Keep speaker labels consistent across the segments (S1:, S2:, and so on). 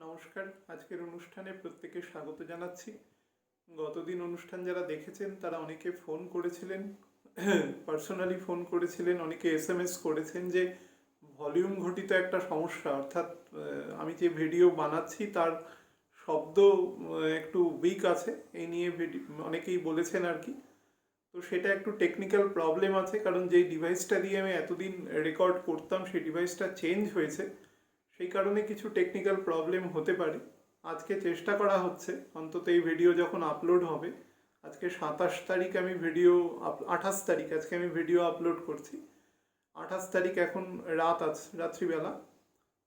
S1: নমস্কার। আজকের অনুষ্ঠানে প্রত্যেকে স্বাগত জানাচ্ছি। গতদিন অনুষ্ঠান যারা দেখেছেন তারা অনেকে ফোন করেছিলেন, পার্সোনালি ফোন করেছিলেন, অনেকে এসএমএস করেছেন যে ভলিউম ঘটিত একটা সমস্যা, অর্থাৎ আমি যে ভিডিও বানাচ্ছি তার শব্দ একটু উইক আছে, এই নিয়ে অনেকেই বলেছেন আর কি। তো সেটা একটু টেকনিক্যাল প্রবলেম আছে, কারণ যেই ডিভাইসটা দিয়ে আমি এতদিন রেকর্ড করতাম সেই ডিভাইসটা চেঞ্জ হয়েছে, সেই কারণে কিছু টেকনিক্যাল প্রবলেম হতে পারে। আজকে চেষ্টা করা হচ্ছে, অন্তত এই ভিডিও যখন আপলোড হবে, আজকে 27 তারিখ, আমি ভিডিও 28 তারিখ, আজকে আমি ভিডিও আপলোড করছি। 28 তারিখ এখন রাত আছে, রাত্রিবেলা।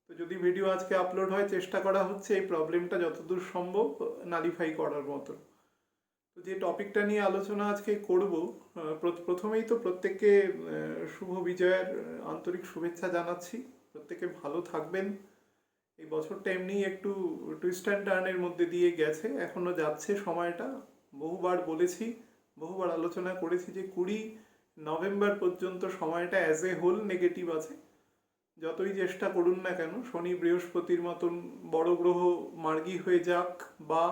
S1: তো যদি ভিডিও আজকে আপলোড হয়, চেষ্টা করা হচ্ছে এই প্রবলেমটা যতদূর সম্ভব নালিফাই করার মতো। তো যে টপিকটা নিয়ে আলোচনা আজকে করব, প্রথমেই তো প্রত্যেককে শুভ বিজয়ের আন্তরিক শুভেচ্ছা জানাচ্ছি। প্রত্যেকে ভালো থাকবেন। এই বছরটা এমনি একটু টুইস্ট অ্যান্ড টার্নের মধ্যে দিয়ে গেছে, এখনও যাচ্ছে সময়টা। বহুবার বলেছি, বহুবার আলোচনা করেছি যে 20 নভেম্বর পর্যন্ত সময়টা অ্যাজ এ হোল নেগেটিভ আছে। যতই চেষ্টা করুন না কেন, শনি বৃহস্পতির মতন বড় গ্রহ মার্গী হয়ে যাক বা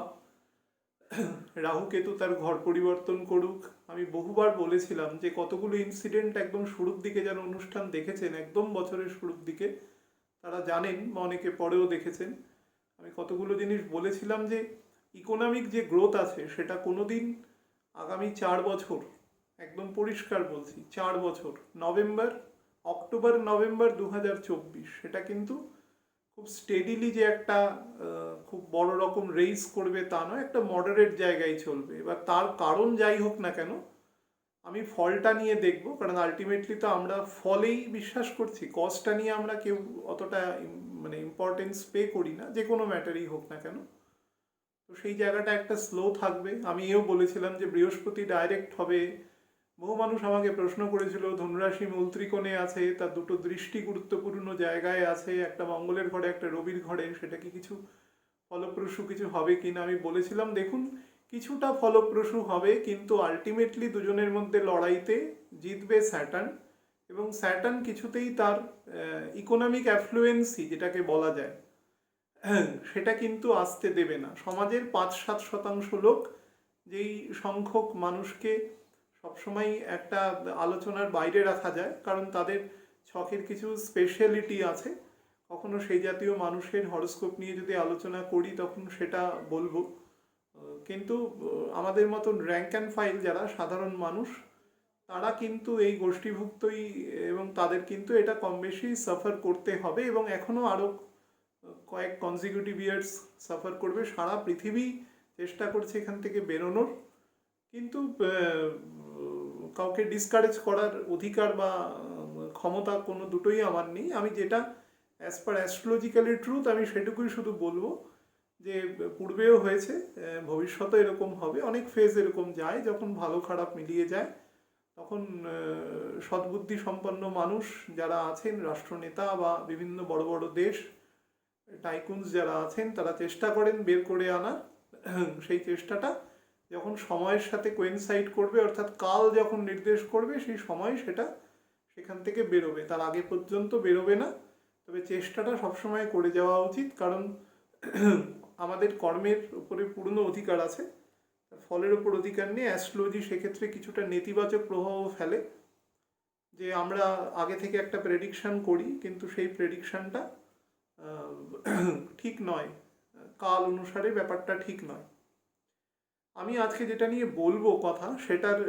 S1: রাহু কেতু তার ঘর পরিবর্তন করুক, আমি বহুবার বলেছিলাম যে কতগুলো ইনসিডেন্ট একদম শুরুর দিকে, যারা অনুষ্ঠান দেখেছেন একদম বছরের শুরুর দিকে তারা জানেন, বা অনেকে পরেও দেখেছেন, আমি কতগুলো জিনিস বলেছিলাম যে ইকোনমিক যে গ্রোথ আছে সেটা কোনো দিন আগামী 4 বছর, একদম পরিষ্কার বলছি 4 বছর, অক্টোবর নভেম্বর 2024, সেটা কিন্তু খুব স্টেডিলি যে একটা খুব বড় রকম রেইস করবে তা নয়, একটা মডারেট জায়গায় চলবে। এবার তার কারণ যাই হোক না কেন, আমি ফলটা নিয়ে দেখব, কারণ আলটিমেটলি তো আমরা ফলেই বিশ্বাস করছি, কজটা নিয়ে আমরা কেউ অতটা ইম্পর্টেন্স পে করি না, যে কোনো ম্যাটারই হোক না কেন। তো সেই জায়গাটা একটা স্লো থাকবে। আমি এও বলেছিলাম যে বৃহস্পতি ডাইরেক্ট হবে। বহু মানুষ আমাকে প্রশ্ন করেছিল, ধনুরাশি মূল ত্রিকোণে আছে, তার দুটো দৃষ্টি গুরুত্বপূর্ণ জায়গায় আছে, একটা মঙ্গলের ঘরে একটা রবির ঘরে, সেটা কি কিছু ফলপ্রসূ কিছু হবে কিনা। আমি বলেছিলাম দেখুন, কিছুটা ফলপ্রসূ হবে, কিন্তু আলটিমেটলি দুজনের মধ্যে লড়াইতে জিতবে স্যাটার্ন, এবং স্যাটার্ন কিছুতেই তার ইকোনমিক অ্যাফ্লুয়েন্সি যেটাকে বলা যায় সেটা কিন্তু আসতে দেবে না। সমাজের 5-7% লোক, যেই সংখ্যক মানুষকে সবসময় একটা আলোচনার বাইরে রাখা যায়, কারণ তাদের ছকের কিছু স্পেশালিটি আছে, কখনো সেই জাতীয় মানুষের হরোস্কোপ নিয়ে যদি আলোচনা করি তখন সেটা বলবো। কিন্তু আমাদের মতন র্যাঙ্ক অ্যান্ড ফাইল যারা সাধারণ মানুষ, তারা কিন্তু এই গোষ্ঠীভুক্তই, এবং তাদের কিন্তু এটা কম বেশি সাফার করতে হবে, এবং এখনও আরও কয়েক কনজিকিউটিভ ইয়ার্স সাফার করবে। সারা পৃথিবী চেষ্টা করছে এখান থেকে বেরোনোর, কিন্তু কাউকে ডিসকারেজ করার অধিকার বা ক্ষমতা কোনো দুটোই আমার নেই। আমি যেটা অ্যাজ পার অ্যাস্ট্রোলজিক্যালি ট্রুথ, আমি সেটুকুই শুধু বলবো যে পূর্বেও হয়েছে, ভবিষ্যতে এরকম হবে। অনেক ফেজ এরকম যায়, যখন ভালো খারাপ মিলিয়ে যায়, তখন সদ্বুদ্ধি সম্পন্ন মানুষ যারা আছেন, রাষ্ট্রনেতা বা বিভিন্ন বড় বড় দেশ টাইকুনস যারা আছেন, তারা চেষ্টা করেন বের করে আনার। সেই চেষ্টাটা যখন সময়ের সাথে কোয়েনসাইড করবে, অর্থাৎ কাল যখন নির্দেশ করবে, সেই সময় সেটা সেখান থেকে বেরোবে, তার আগে পর্যন্ত বেরোবে না। তবে চেষ্টাটা সবসময় করে যাওয়া উচিত, কারণ আমাদের কর্মের উপরে পূর্ণ অধিকার আছে, ফলের উপর অধিকার নেই। অ্যাস্ট্রোলজি সেক্ষেত্রে কিছুটা নেতিবাচক প্রভাবও ফেলে, যে আমরা আগে থেকে একটা প্রেডিকশান করি, কিন্তু সেই প্রেডিকশানটা ঠিক নয়, কাল অনুসারে ব্যাপারটা ঠিক নয়। আমি আজকে যেটা নিয়ে বলবো কথা, সেটার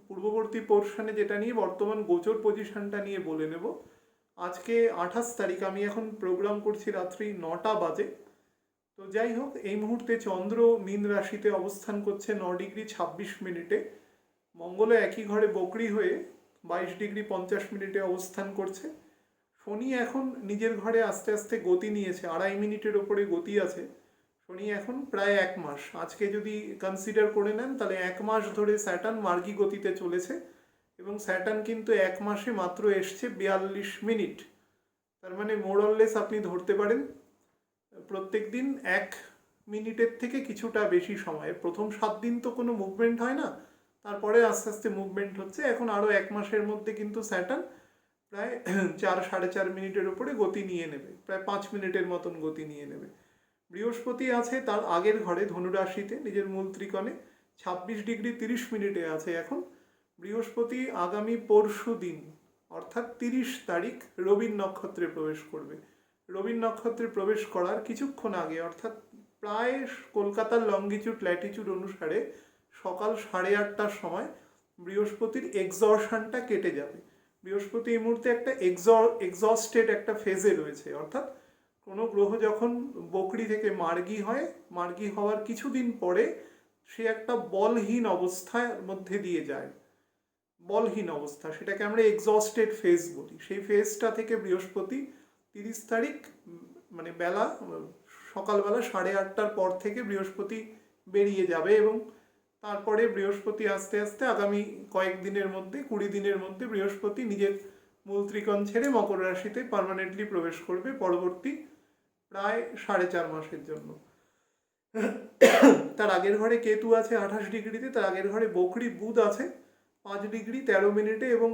S1: পূর্ববর্তী পোর্শনে যেটা নিয়ে বর্তমান গোচর পজিশনটা নিয়ে বলে নেব। আজকে 28 তারিখ, আমি এখন প্রোগ্রাম করছি রাত্রি 9টা বাজে। তো যাই হোক, এই মুহূর্তে চন্দ্র মীন রাশিতে অবস্থান করছে 9 ডিগ্রি 26 মিনিটে, মঙ্গল একই ঘরে বকরি হয়ে 22 ডিগ্রি 50 মিনিটে অবস্থান করছে। শনি এখন নিজের ঘরে আস্তে আস্তে গতি নিয়েছে, 2.5 মিনিটের ওপরে গতি আছে। শনি এখন প্রায় 1 মাস, আজকে যদি কনসিডার করে নেন তাহলে 1 মাস ধরে স্যাটার্ন মার্গী গতিতে চলেছে, এবং স্যাটার্ন কিন্তু 1 মাসে মাত্র এসছে 42 মিনিট। তার মানে মোরললেস আপনি ধরতে পারেন প্রত্যেক দিন 1 মিনিটের থেকে কিছুটা বেশি সময়। প্রথম 7 দিন তো কোনো মুভমেন্ট হয় না, তারপরে আস্তে আস্তে মুভমেন্ট হচ্ছে। এখন আরও 1 মাসের মধ্যে কিন্তু স্যাটার্ন প্রায় 4-4.5 মিনিটের উপরে গতি নিয়ে নেবে, প্রায় 5 মিনিটের মতন গতি নিয়ে নেবে। বৃহস্পতি আছে তার আগের ঘরে ধনুরাশিতে নিজের মূল ত্রিকোণে 26°30' আছে এখন। বৃহস্পতি আগামী পরশু দিন অর্থাৎ 30 তারিখ রবির নক্ষত্রে প্রবেশ করবে। রবির নক্ষত্রে প্রবেশ করার কিছুক্ষণ আগে অর্থাৎ প্রায় কলকাতার লঙ্গিটিউড ল্যাটিটিউড অনুসারে সকাল 8:30টার সময় বৃহস্পতির এক্সজশনটা কেটে যাবে। বৃহস্পতি এই মুহূর্তে একটা এক্সস্টেড একটা ফেজে রয়েছে, অর্থাৎ কোনো গ্রহ যখন বকরি থেকে মার্গী হয়, মার্গী হওয়ার কিছুদিন পরে সে একটা বলহীন অবস্থার মধ্যে দিয়ে যায়, বলহীন অবস্থা, সেটাকে আমরা এক্সস্টেড ফেজ বলি। সেই ফেজটা থেকে বৃহস্পতি 30 তারিখ মানে সকালবেলা 8:30টার পর থেকে বৃহস্পতি বেরিয়ে যাবে এবং তারপরে বৃহস্পতি আস্তে আস্তে আগামী কয়েকদিনের মধ্যে 20 দিনের মধ্যে বৃহস্পতি নিজের মূল ত্রিকোণ ছেড়ে মকর রাশিতে পার্মানেন্টলি প্রবেশ করবে পরবর্তী প্রায় 4.5 মাসের জন্য। তার আগের ঘরে কেতু আছে 28°, তার আগের ঘরে বকরি বুধ আছে 5°13' এবং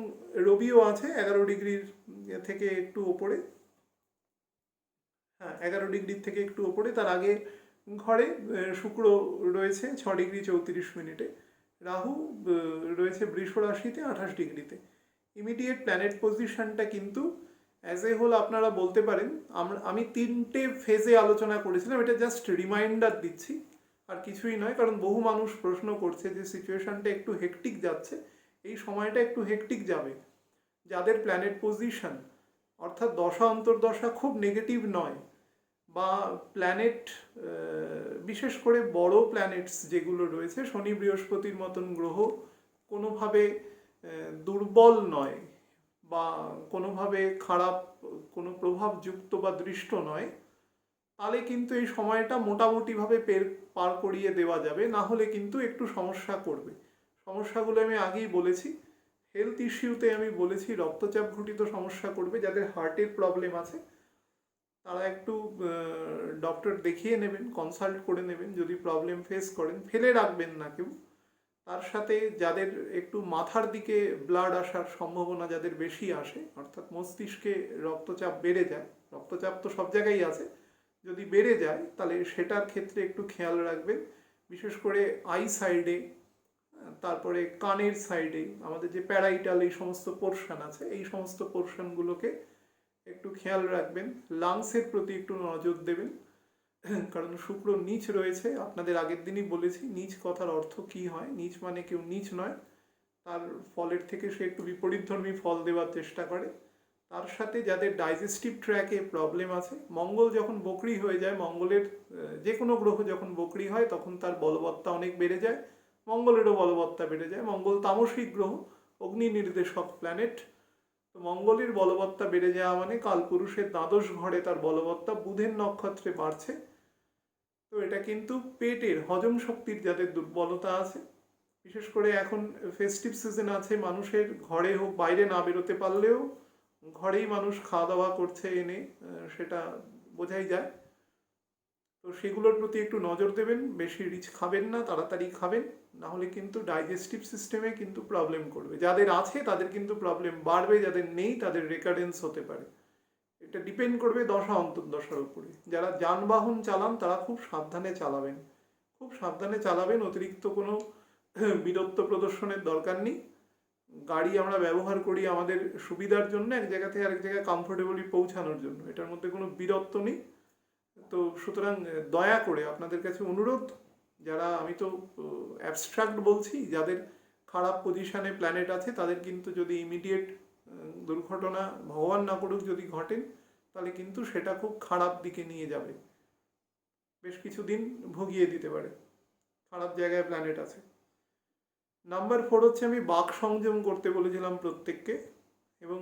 S1: রবিও আছে 11° থেকে একটু ওপরে, 11° থেকে একটু ওপরে। তার আগে ঘরে শুক্র রয়েছে 6°34'। রাহু রয়েছে বৃষ রাশিতে 28°। ইমিডিয়েট প্ল্যানেট পজিশনটা কিন্তু অ্যাজ এ হোল আপনারা বলতে পারেন, আমি 3টে ফেজে আলোচনা করেছিলাম, এটা জাস্ট রিমাইন্ডার দিচ্ছি আর কিছুই নয়, কারণ বহু মানুষ প্রশ্ন করছে যে সিচুয়েশনটা একটু হেকটিক যাচ্ছে। এই সময়টা একটু হেকটিক যাবে। যাদের প্ল্যানেট পজিশন অর্থাৎ দশা অন্তর্দশা খুব নেগেটিভ নয়, বা প্ল্যানেট বিশেষ করে বড় প্ল্যানেটস যেগুলো রয়েছে, শনি বৃহস্পতির মতন গ্রহ কোনোভাবে দুর্বল নয় বা কোনোভাবে খারাপ কোনো প্রভাবযুক্ত বা দৃষ্ট নয়, তাহলে কিন্তু এই সময়টা মোটামুটিভাবে পার করিয়ে দেওয়া যাবে। না হলে কিন্তু একটু সমস্যা করবে। সমস্যাগুলো আমি আগেই বলেছি। হেলথ ইস্যুতে আমি বলেছি রক্তচাপ ঘটিত সমস্যা করবে। যাদের হার্টের প্রবলেম আছে তারা একটু ডক্টর দেখিয়ে নেবেন, কনসাল্ট করে নেবেন। যদি প্রবলেম ফেস করেন ফেলে রাখবেন না কেউ। তার সাথে যাদের একটু মাথার দিকে ব্লাড আসার সম্ভাবনা যাদের বেশি আসে, অর্থাৎ মস্তিষ্কে রক্তচাপ বেড়ে যায়, রক্তচাপ তো সব জায়গায় আছে, যদি বেড়ে যায় তাহলে সেটার ক্ষেত্রে একটু খেয়াল রাখবেন। বিশেষ করে আই সাইডে, তারপরে কানের সাইডে, আমাদের যে প্যারাইটাল এই সমস্ত পোর্শন আছে, এই সমস্ত পোর্শনগুলোকে একটু খেয়াল রাখবেন। লাংসের প্রতি একটু নজর দেবেন, কারণ শুক্র নীচ রয়েছে। আপনাদের আগের দিনই বলেছি নীচ কথার অর্থ কি হয়। নীচ মানে কেউ নীচ নয়, তার ফলের থেকে সে একটু বিপরীতধর্মী ফল দেওয়ার চেষ্টা করে। তার সাথে যাদের ডাইজেস্টিভ ট্র্যাকে প্রবলেম আছে, মঙ্গল যখন বকরি হয়ে যায়, মঙ্গলের যে কোনো গ্রহ যখন বকরি হয় তখন তার বলবত্তা অনেক বেড়ে যায়, মঙ্গলেরও বলবত্তা বেড়ে যায়। মঙ্গল তামসিক গ্রহ, অগ্নি নির্দেশক প্ল্যানেট। তো মঙ্গলের বলবত্তা বেড়ে যাওয়া মানে কালপুরুষের দ্বাদশ ঘরে তার বলবত্তা বুধের নক্ষত্রে বাড়ছে। তো এটা কিন্তু পেটের হজম শক্তির যাদের দুর্বলতা আছে, বিশেষ করে এখন ফেস্টিভ সিজন আছে, মানুষের ঘরে হোক বাইরে না বেরোতে পারলেও ঘরেই মানুষ খাওয়া দাওয়া করছে এনে, সেটা বোঝাই যায়। তো সেগুলোর প্রতি একটু নজর দেবেন। বেশি রিচ খাবেন না, তাড়াতাড়ি খাবেন, না হলে কিন্তু ডাইজেস্টিভ সিস্টেমে কিন্তু প্রবলেম করবে। যাদের আছে তাদের কিন্তু প্রবলেম বাড়বে, যাদের নেই তাদের রেকারেন্স হতে পারে। এটা ডিপেন্ড করবে দশা অন্তর্দশার উপরে। যারা যানবাহন চালান তারা খুব সাবধানে চালাবেন, খুব সাবধানে চালাবেন। অতিরিক্ত কোনো বীরত্ব প্রদর্শনের দরকার নেই। গাড়ি আমরা ব্যবহার করি আমাদের সুবিধার জন্য, এক জায়গা থেকে আরেক জায়গায় কমফোর্টেবলি পৌঁছানোর জন্য, এটার মধ্যে কোনো বীরত্ব নেই। তো সুতরাং দয়া করে আপনাদের কাছে অনুরোধ, যারা, আমি তো অ্যাবস্ট্রাক্ট বলছি, যাদের খারাপ পজিশানে প্ল্যানেট আছে তাদের কিন্তু যদি ইমিডিয়েট দুর্ঘটনা ভগবান না করুক যদি ঘটেন, তাহলে কিন্তু সেটা খুব খারাপ দিকে নিয়ে যাবে, বেশ কিছুদিন ভুগিয়ে দিতে পারে। খারাপ জায়গায় প্ল্যানেট আছে। নাম্বার 4 হচ্ছে আমি বাক সংযম করতে বলেছিলাম প্রত্যেককে। এবং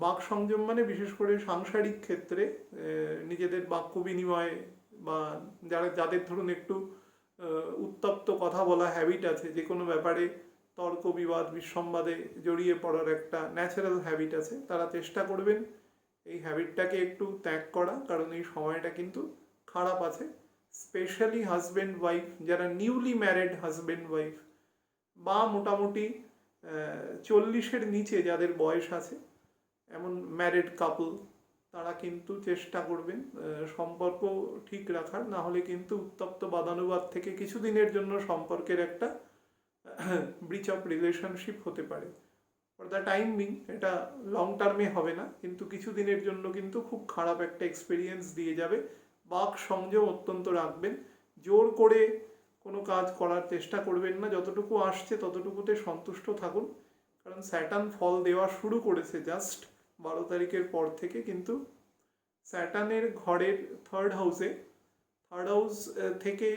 S1: বাক সংযম মানে বিশেষ করে সাংসারিক ক্ষেত্রে নিজেদের বাক্য বিনিময়, বা যাদের ধরুন একটু উত্তপ্ত কথা বলা হ্যাবিট আছে, যে কোনো ব্যাপারে তর্ক বিবাদ বিসম্বাদে জড়িয়ে পড়ার একটা ন্যাচারাল হ্যাবিট আছে, তারা চেষ্টা করবেন এই হ্যাবিটটাকে একটু ত্যাগ করা, কারণ এই সময়টা কিন্তু খারাপ আছে। স্পেশালি হাজব্যান্ড ওয়াইফ, যারা নিউলি ম্যারিড হাজব্যান্ড ওয়াইফ, বা মোটামুটি 40-এর নিচে যাদের বয়স আছে, এমন ম্যারিড কাপল তারা কিন্তু চেষ্টা করবেন সম্পর্ক ঠিক রাখার, না হলে কিন্তু উত্তপ্ত বাদানুবাদ থেকে কিছুদিনের জন্য সম্পর্কের একটা ব্রিচ অফ রিলেশনশিপ হতে পারে। ফর দ্য টাইম বিং এটা লং টার্মে হবে না, কিন্তু কিছুদিনের জন্য কিন্তু খুব খারাপ একটা এক্সপিরিয়েন্স দিয়ে যাবে। বাক সংযম অত্যন্ত রাখবেন, জোর করে কোনো কাজ করার চেষ্টা করবেন না, যতটুকু আসছে ততটুকুতে সন্তুষ্ট থাকুন। কারণ স্যাটার্ন ফল দেওয়া শুরু করেছে জাস্ট 12 তারিখের পর থেকে, কিন্তু স্যাটার্নের ঘরের থার্ড হাউস থেকে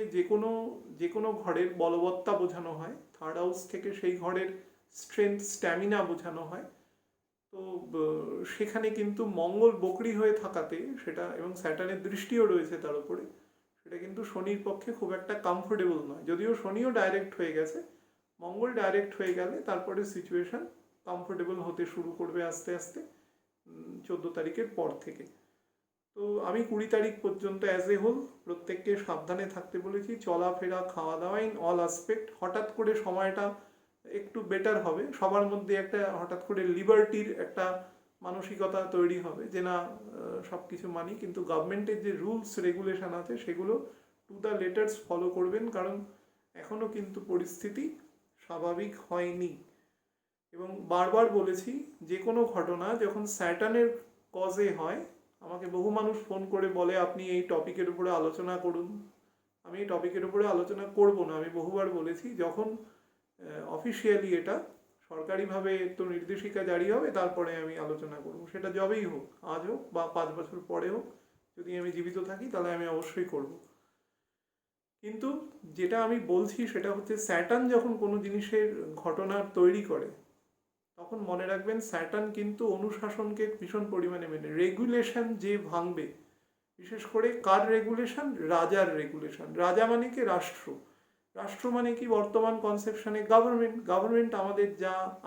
S1: যে কোনো ঘরের বলবত্তা বোঝানো হয়, থার্ড হাউস থেকে সেই ঘরের স্ট্রেংথ স্ট্যামিনা বোঝানো হয়। তো সেখানে কিন্তু মঙ্গল বকরি হয়ে থাকাতে সেটা, এবং স্যাটার্নের দৃষ্টিও রয়েছে তার উপরে, সেটা কিন্তু শনির পক্ষে খুব একটা কমফোর্টেবল নয়। যদিও শনিও ডাইরেক্ট হয়ে গেছে, মঙ্গল ডাইরেক্ট হয়ে গেলে তারপরে সিচুয়েশন কমফোর্টেবল হতে শুরু করবে আস্তে আস্তে 14 তারিখের পর থেকে। তো আমি 20 তারিখ পর্যন্ত অ্যাজ এ হোল প্রত্যেককে সাবধানে থাকতে বলেছি, চলাফেরা খাওয়া দাওয়া ইন অল আসপেক্ট। হঠাৎ করে সময়টা একটু বেটার হবে, সবার মধ্যে একটা হঠাৎ করে লিবার্টির একটা মানসিকতা তৈরি হবে যে না সব কিছু মানি, কিন্তু গভর্নমেন্টের যে রুলস রেগুলেশন আছে সেগুলো টু দ্য লেটার্স ফলো করবেন, কারণ এখনও কিন্তু পরিস্থিতি স্বাভাবিক হয়নি। এবং বারবার বলেছি, যে কোনো ঘটনা যখন স্যাটার্নের কজে হয়, আমাকে বহু মানুষ ফোন করে বলে আপনি এই টপিকের উপরে আলোচনা করুন। আমি এই টপিকের উপরে আলোচনা করব না, আমি বহুবার বলেছি যখন অফিসিয়ালি এটা সরকারিভাবে তো নির্দেশিকা জারি হবে তারপরে আমি আলোচনা করব, সেটা যবেই হোক, আজ হোক বা 5 বছর পরে হোক, যদি আমি জীবিত থাকি তাহলে আমি অবশ্যই করব। কিন্তু যেটা আমি বলছি সেটা হচ্ছে স্যাটার্ন যখন কোনো জিনিসের ঘটনা তৈরি করে তখন মনে রাখবেন স্যাটার্ন কিন্তু অনুশাসনকে ভীষণ পরিমাণে মেনে, রেগুলেশন যে ভাঙবে, বিশেষ করে কার রেগুলেশন, রাজার রেগুলেশন। রাজা মানে কি, রাষ্ট্র মানে কি বর্তমান কনসেপশনে গভর্নমেন্ট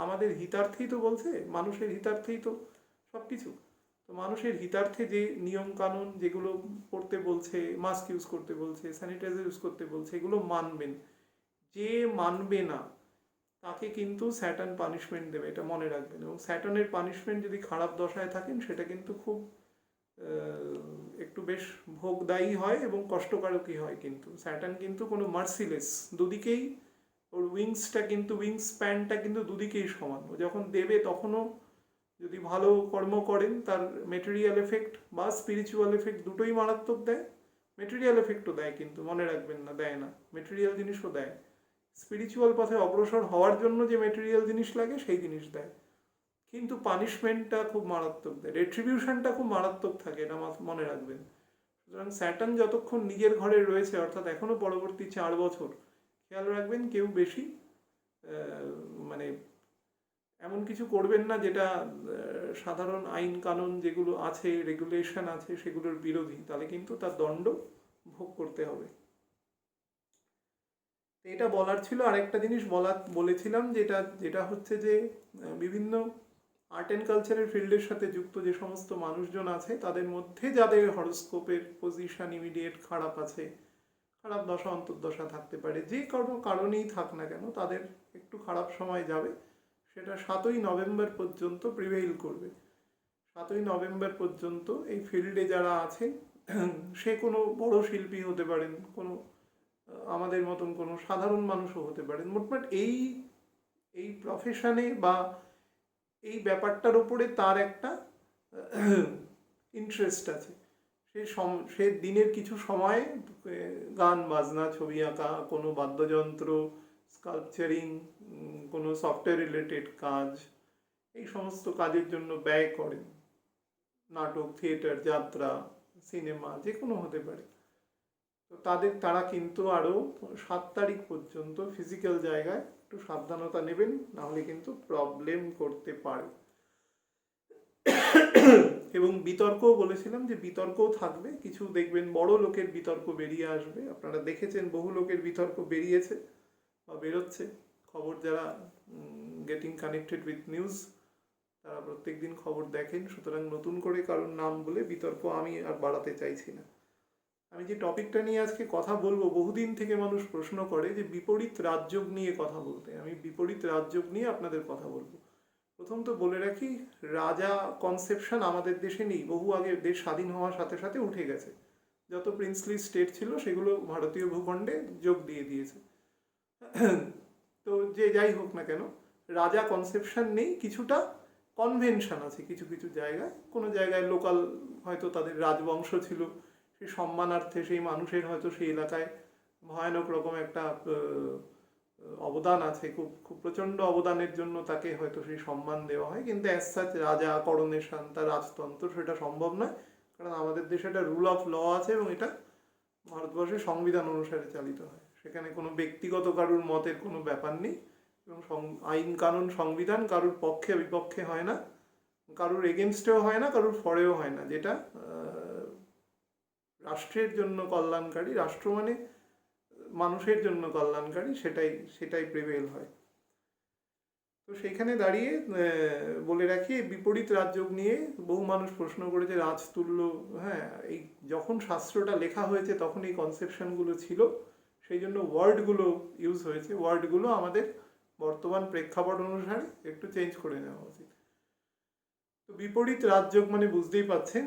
S1: আমাদের হিতার্থেই তো বলছে, মানুষের হিতার্থেই তো সব কিছু। তো মানুষের হিতার্থে যে নিয়ম কানুন যেগুলো করতে বলছে, মাস্ক ইউজ করতে বলছে, স্যানিটাইজার ইউজ করতে বলছে, এগুলো মানবেন। যে মানবে না তাকে কিন্তু স্যাটার্ন পানিশমেন্ট দেবে, এটা মনে রাখবেন। এবং স্যাটার্নের পানিশমেন্ট যদি খারাপ দশায় থাকেন সেটা কিন্তু খুব একটু বেশ ভোগদায়ী হয় এবং কষ্টকারকই হয়। কিন্তু স্যাটার্ন কিন্তু কোনো মার্সিলেস, দুদিকেই ওর উইংস স্প্যানটা কিন্তু দুদিকেই সমান। ও যখন দেবে তখনও যদি ভালো কর্ম করেন তার মেটেরিয়াল এফেক্ট বা স্পিরিচুয়াল এফেক্ট দুটোই মারাত্মক দেয়। মেটেরিয়াল এফেক্টও দেয়, কিন্তু মনে রাখবেন না দেয় না, মেটেরিয়াল জিনিসও দেয়। স্পিরিচুয়াল পথে অগ্রসর হওয়ার জন্য যে মেটেরিয়াল জিনিস লাগে সেই জিনিস দেয়, কিন্তু পানিশমেন্টটা খুব মারাত্মক দেয়, রেট্রিবিউশনটা খুব মারাত্মক থাকে, এটা মনে রাখবেন। সুতরাং স্যাটার্ন যতক্ষণ নিজের ঘরে রয়েছে, অর্থাৎ এখনও পরবর্তী 4 বছর, খেয়াল রাখবেন কেউ বেশি মানে এমন কিছু করবেন না যেটা সাধারণ আইন কানুন যেগুলো আছে, রেগুলেশন আছে, সেগুলোর বিরোধী, তাহলে কিন্তু তার দণ্ড ভোগ করতে হবে। এটা বলার ছিল। আরেকটা জিনিস বলেছিলাম যেটা হচ্ছে যে বিভিন্ন আর্ট অ্যান্ড কালচারের ফিল্ডের সাথে যুক্ত যে সমস্ত মানুষজন আছে তাদের মধ্যে যাদের হরোস্কোপের পজিশন ইমিডিয়েট খারাপ আছে, খারাপ দশা অন্তর্দশা থাকতে পারে, যে কোনো কারণেই থাক না কেন, তাদের একটু খারাপ সময় যাবে। সেটা 7ই নভেম্বর পর্যন্ত প্রিভেইল করবে। 7ই নভেম্বর পর্যন্ত এই ফিল্ডে যারা আছেন, সে কোনো বড় শিল্পী হতে পারেন, কোনো আমাদের মতন কোনো সাধারণ মানুষও হতে পারেন, মোটমাট এই প্রফেশনে বা এই ব্যাপারটার উপরে তার একটা ইন্টারেস্ট আছে। সে দিনের কিছু সময় গান বাজনা, ছবি আঁকা, কোনো বাদ্যযন্ত্র, স্কাল্পচারিং, কোনো সফটওয়্যার রিলেটেড কাজ, এই সমস্ত কাজের জন্য ব্যয় করেন। নাটক, থিয়েটার, যাত্রা, সিনেমা, যে কোনো হতে পারে। তো তারা কিন্তু আরও 7 তারিখ পর্যন্ত ফিজিক্যাল জায়গায় একটু সাবধানতা নেবেন, নাহলে কিন্তু প্রবলেম করতে পারে। এবং বিতর্কও বলেছিলাম যে বিতর্কও থাকবে, কিছু দেখবেন বড় লোকের বিতর্ক বেরিয়ে আসবে। আপনারা দেখেছেন বহু লোকের বিতর্ক বেরিয়েছে বা বেরোচ্ছে। খবর যারা গেটিং কানেক্টেড উইথ নিউজ তারা প্রত্যেক দিন খবর দেখেন, সুতরাং নতুন করে কারোর নাম বলে বিতর্ক আমি আর বাড়াতে চাইছি না। আমি যে টপিকটা নিয়ে আজকে কথা বলবো, বহুদিন থেকে মানুষ প্রশ্ন করে যে বিপরীত রাজযোগ নিয়ে কথা বলতে। আমি বিপরীত রাজযোগ নিয়ে আপনাদের কথা বলবো। প্রথম তো বলে রাখি, রাজা কনসেপশন আমাদের দেশে নেই, বহু আগে দেশ স্বাধীন হওয়ার সাথে সাথে উঠে গেছে। যত প্রিন্সলি স্টেট ছিল সেগুলো ভারতীয় ভূখণ্ডে যোগ দিয়ে দিয়েছে। তো যে যাই হোক না কেন, রাজা কনসেপশন নেই, কিছুটা কনভেনশন আছে কিছু কিছু জায়গায়। কোনো জায়গায় লোকাল হয়তো তাদের রাজবংশ ছিল, সেই সম্মানার্থে সেই মানুষের হয়তো সেই এলাকায় ভয়ানক রকম একটা অবদান আছে, খুব খুব প্রচণ্ড অবদানের জন্য তাকে হয়তো সেই সম্মান দেওয়া হয়। কিন্তু অ্যাজ সাচ রাজা, করোনেশন, তার রাজতন্ত্র, সেটা সম্ভব নয়। কারণ আমাদের দেশে একটা রুল অফ ল আছে এবং এটা ভারতবর্ষের সংবিধান অনুসারে চালিত হয়। সেখানে কোনো ব্যক্তিগত কারুর মতের কোনো ব্যাপার নেই, এবং আইন কানুন সংবিধান কারুর পক্ষে বিপক্ষে হয় না, কারুর এগেনস্টেও হয় না, কারুর ফরেও হয় না। যেটা রাষ্ট্রের জন্য কল্যাণকারী, রাষ্ট্র মানে মানুষের জন্য কল্যাণকারী, সেটাই সেটাই প্রিভেল হয়। তো সেইখানে দাঁড়িয়ে বলে রাখি, বিপরীত রাজযোগ নিয়ে বহু মানুষ প্রশ্ন করেছে, রাজতুল্য। হ্যাঁ, এই যখন শাস্ত্রটা লেখা হয়েছে তখন এই কনসেপশনগুলো ছিল, সেই জন্য ওয়ার্ডগুলো ইউজ হয়েছে। ওয়ার্ডগুলো আমাদের বর্তমান প্রেক্ষাপট অনুসারে একটু চেঞ্জ করে নেওয়া উচিত। তো বিপরীত রাজযোগ মানে বুঝতেই পাচ্ছেন,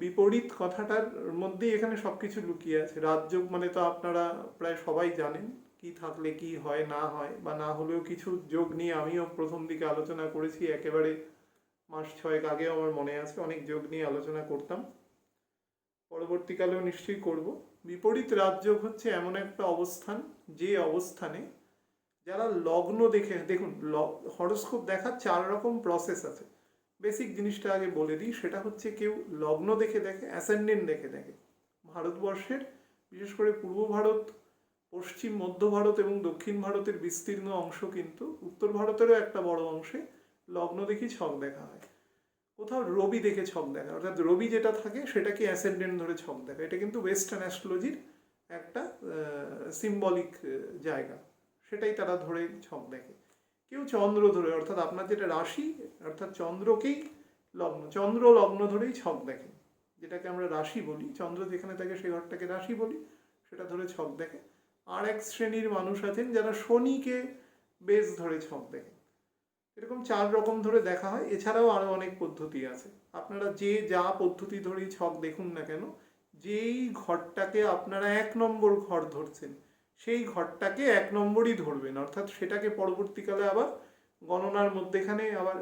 S1: বিপরীত কথাটার মধ্যেই এখানে সবকিছু লুকিয়ে আছে। রাজযোগ মানে তো আপনারা প্রায় সবাই জানেন, কি থাকলে কি হয় না হয়, বা না হলেও কিছু যোগ নিয়ে আমিও প্রথম দিকে আলোচনা করেছি, একেবারে মাস 6 আগেও আমার মনে আছে অনেক যোগ নিয়ে আলোচনা করতাম, পরবর্তীকালেও নিশ্চয়ই করব। বিপরীত রাজযোগ হচ্ছে এমন একটা অবস্থান, যে অবস্থানে যারা লগ্ন দেখে, দেখুন হরোস্কোপ দেখার 4 রকম প্রসেস আছে। বেসিক জিনিসটা আগে বলে দিই, সেটা হচ্ছে কেউ লগ্ন দেখে দেখে, অ্যাসেন্ডেন্ট দেখে দেখে। ভারতবর্ষের বিশেষ করে পূর্ব ভারত, পশ্চিম মধ্য ভারত এবং দক্ষিণ ভারতের বিস্তীর্ণ অংশ, কিন্তু উত্তর ভারতেরও একটা বড় অংশে লগ্ন দেখি ছক দেখা হয়। কোথাও রবি দেখে ছক দেখা, অর্থাৎ রবি যেটা থাকে সেটাকে অ্যাসেন্ডেন্ট ধরে ছক দেখা। এটা কিন্তু ওয়েস্টার্ন অ্যাস্ট্রোলজির একটা সিম্বলিক জায়গা, সেটাই তারা ধরে ছক দেখে। কেউ চন্দ্র ধরে, অর্থাৎ আপনার যেটা রাশি, অর্থাৎ চন্দ্রকেই লগ্ন, চন্দ্র লগ্ন ধরেই ছক দেখে, যেটাকে আমরা রাশি বলি। চন্দ্র যেখানে থাকে সেই ঘরটাকে রাশি বলি, সেটা ধরে ছক দেখে। আর এক শ্রেণীর মানুষ আছেন যারা শনিকে বেশ ধরে ছক দেখে। এরকম 4 রকম ধরে দেখা হয়। এছাড়াও আরও অনেক পদ্ধতি আছে। আপনারা যে যা পদ্ধতি ধরেই ছক দেখুন না কেন, যেই ঘরটাকে আপনারা 1 নম্বর ঘর ধরছেন, সেই ঘরটাকে 1 নম্বরই ধরবেন, অর্থাৎ সেটাকে পরবর্তীকালে আবার গণনার মধ্যেখানে আবার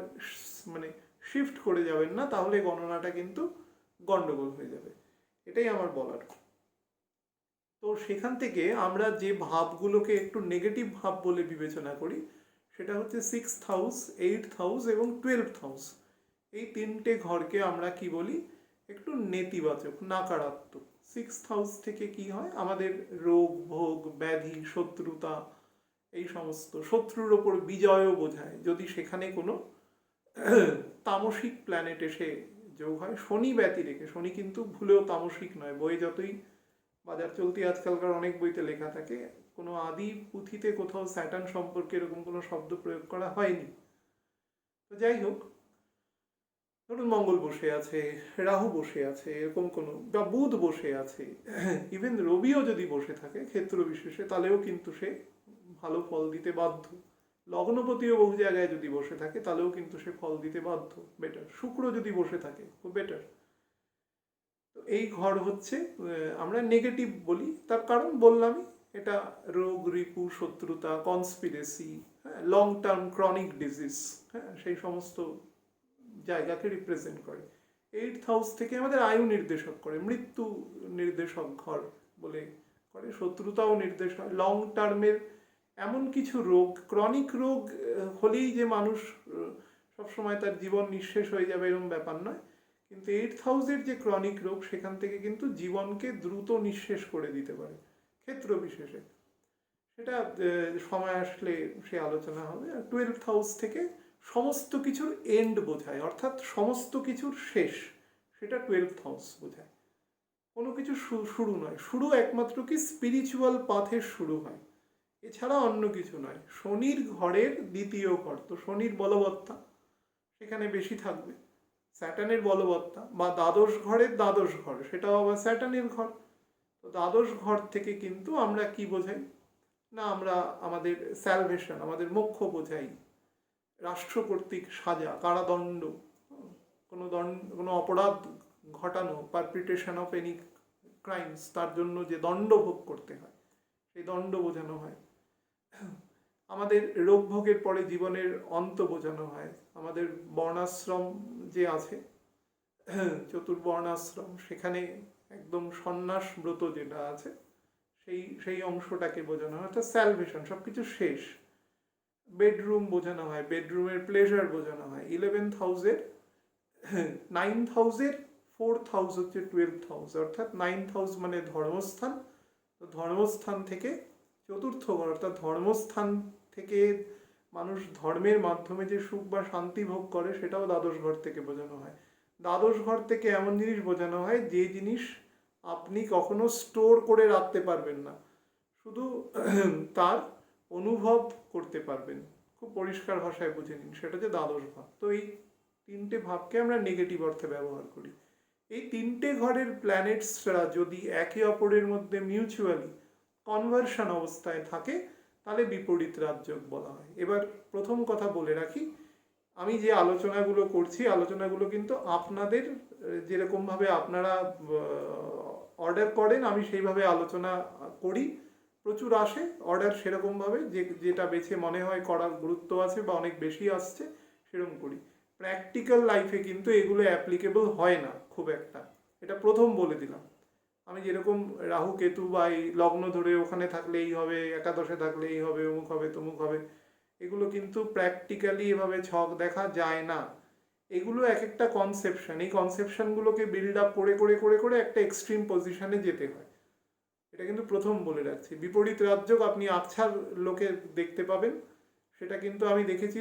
S1: মানে শিফট করে যাবেন না, তাহলে গণনাটা কিন্তু গন্ডগোল হয়ে যাবে। এটাই আমার বলার। তো সেখান থেকে আমরা যে ভাবগুলোকে একটু নেগেটিভ ভাব বলে বিবেচনা করি, সেটা হচ্ছে 6th হাউস, 8th হাউস এবং 12th হাউস। এই 3টে ঘরকে আমরা কি বলি, একটু নেতিবাচক, নাকারাত্মক। 6th হাউস থেকে কি হয়, আমাদের রোগ ভোগ ব্যাধি, শত্রুতা, এই সমস্ত শত্রুর ওপর বিজয়ও বোঝায়, যদি সেখানে কোনো তামসিক প্ল্যানেট এসে যোগ হয়। শনি ব্যতি রেখে, শনি কিন্তু ভুলেও তামসিক নয়, বইয়ে যতই বাজার চলতি আজকালকার অনেক বইতে লেখা থাকে, কোনো আদি পুঁথিতে কোথাও স্যাটার্ন সম্পর্কে এরকম কোনো শব্দ প্রয়োগ করা হয়নি। তো যাই হোক, ধরুন মঙ্গল বসে আছে, রাহু বসে আছে, এরকম কোনো, বা বুধ বসে আছে, ইভেন রবিও যদি বসে থাকে ক্ষেত্র বিশেষে, তাহলেও কিন্তু সে ভালো ফল দিতে বাধ্য। লগ্নপতিও বহু জায়গায় যদি বসে থাকে তাহলেও কিন্তু সে ফল দিতে বাধ্য, বেটার। শুক্র যদি বসে থাকে খুব বেটার। তো এই ঘর হচ্ছে আমরা নেগেটিভ বলি, তার কারণ বললামই, এটা রোগ রিপু, শত্রুতা, কনস্পিরেসি, হ্যাঁ, লং টার্ম ক্রনিক ডিজিজ, হ্যাঁ, সেই সমস্ত জায়গাকে রিপ্রেজেন্ট করে। 8th হাউস থেকে আমাদের আয়ু নির্দেশক করে, মৃত্যু নির্দেশক ঘর বলে করে, শত্রুতাও নির্দেশ হয়। লং টার্মের এমন কিছু রোগ, ক্রনিক রোগ হলেই যে মানুষ সবসময় তার জীবন নিঃশেষ হয়ে যাবে এরকম ব্যাপার নয়, কিন্তু 8th হাউসের যে ক্রনিক রোগ, সেখান থেকে কিন্তু জীবনকে দ্রুত নিঃশেষ করে দিতে পারে ক্ষেত্র বিশেষে। সেটা সময় আসলে সে আলোচনা হবে। আর 12th হাউস থেকে সমস্ত কিছুর এন্ড বোঝায়, অর্থাৎ সমস্ত কিছুর শেষ, সেটা 12th হাউস বোঝায়। কোনো কিছু শুরু নয়, শুরু একমাত্র কি স্পিরিচুয়াল পাথের শুরু হয়, এছাড়া অন্য কিছু নয়। শনির ঘরের দ্বিতীয় ঘর, তো শনির বলবত্তা সেখানে বেশি থাকবে। স্যাটার্নের বলবত্তা বা দ্বাদশ ঘরের দ্বাদশ ঘর, সেটাও আবার স্যাটার্নের ঘর। তো দ্বাদশ ঘর থেকে কিন্তু আমরা কি বোঝাই না, আমরা আমাদের স্যালভেশন, আমাদের মোক্ষ বোঝাই। রাষ্ট্র কর্তৃক সাজা, কারাদণ্ড, কোনো অপরাধ ঘটানো, পারপিট্রেশন অফ এনি ক্রাইমস, তার জন্য যে দণ্ড ভোগ করতে হয় সেই দণ্ড বোঝানো হয়। আমাদের রোগ ভোগের পরে জীবনের অন্ত বোঝানো হয়। আমাদের বর্ণাশ্রম যে আছে, চতুর্বর্ণাশ্রম, সেখানে একদম সন্ন্যাস ব্রত যেটা আছে সেই অংশটাকে বোঝানো হয়, অর্থাৎ স্যালভেশন, সব কিছু শেষ। বেডরুম বোঝানো হয়, বেডরুমের প্লেজার বোঝানো হয়। 11th হাউসের 9th হাউসের 4th হাউস হচ্ছে 12th হাউস, অর্থাৎ 9th হাউস মানে ধর্মস্থান। তো ধর্মস্থান থেকে চতুর্থ ঘর, অর্থাৎ ধর্মস্থান থেকে মানুষ ধর্মের মাধ্যমে যে সুখ বা শান্তি ভোগ করে, সেটাও দ্বাদশ ঘর থেকে বোঝানো হয়। দ্বাদশ ঘর থেকে এমন জিনিস বোঝানো হয় যে জিনিস আপনি কখনো স্টোর করে রাখতে পারবেন না, শুধু তার অনুভব করতে পারবেন। খুব পরিষ্কার ভাষায় বুঝে নিন, সেটা হচ্ছে দ্বাদশ ভাব। তো এই তিনটে ভাবকে আমরা নেগেটিভ অর্থে ব্যবহার করি। এই তিনটে ঘরের প্ল্যানেটসরা যদি একে অপরের মধ্যে মিউচুয়ালি কনভার্সন অবস্থায় থাকে, তাহলে বিপরীত রাজযোগ বলা হয়। এবার প্রথম কথা বলে রাখি, আমি যে আলোচনাগুলো করছি, আলোচনাগুলো কিন্তু আপনাদের যেরকমভাবে আপনারা অর্ডার করেন, আমি সেইভাবে আলোচনা করি। প্রচুর আসে অর্ডার, সেরকমভাবে যেটা বেছে মনে হয় করার গুরুত্ব আছে বা অনেক বেশি আসছে, সেরকম করি। প্র্যাকটিক্যাল লাইফে কিন্তু এগুলো অ্যাপ্লিকেবল হয় না খুব একটা, এটা প্রথম বলে দিলাম। আমি যেরকম রাহু কেতু বা এই লগ্ন ধরে ওখানে থাকলে এই হবে, একাদশে থাকলে এই হবে, অমুক হবে তমুক হবে, এগুলো কিন্তু প্র্যাকটিক্যালি এভাবে ছক দেখা যায় না। এগুলো এক একটা কনসেপশন, এই কনসেপশনগুলোকে বিল্ড আপ করে করে করে করে একটা এক্সট্রিম পজিশনে যেতে হয়। এটা কিন্তু প্রথম বলে রাখছি। বিপরীত রাজযোগ আপনি আচ্ছার লোকে দেখতে পাবেন, সেটা কিন্তু আমি দেখেছি।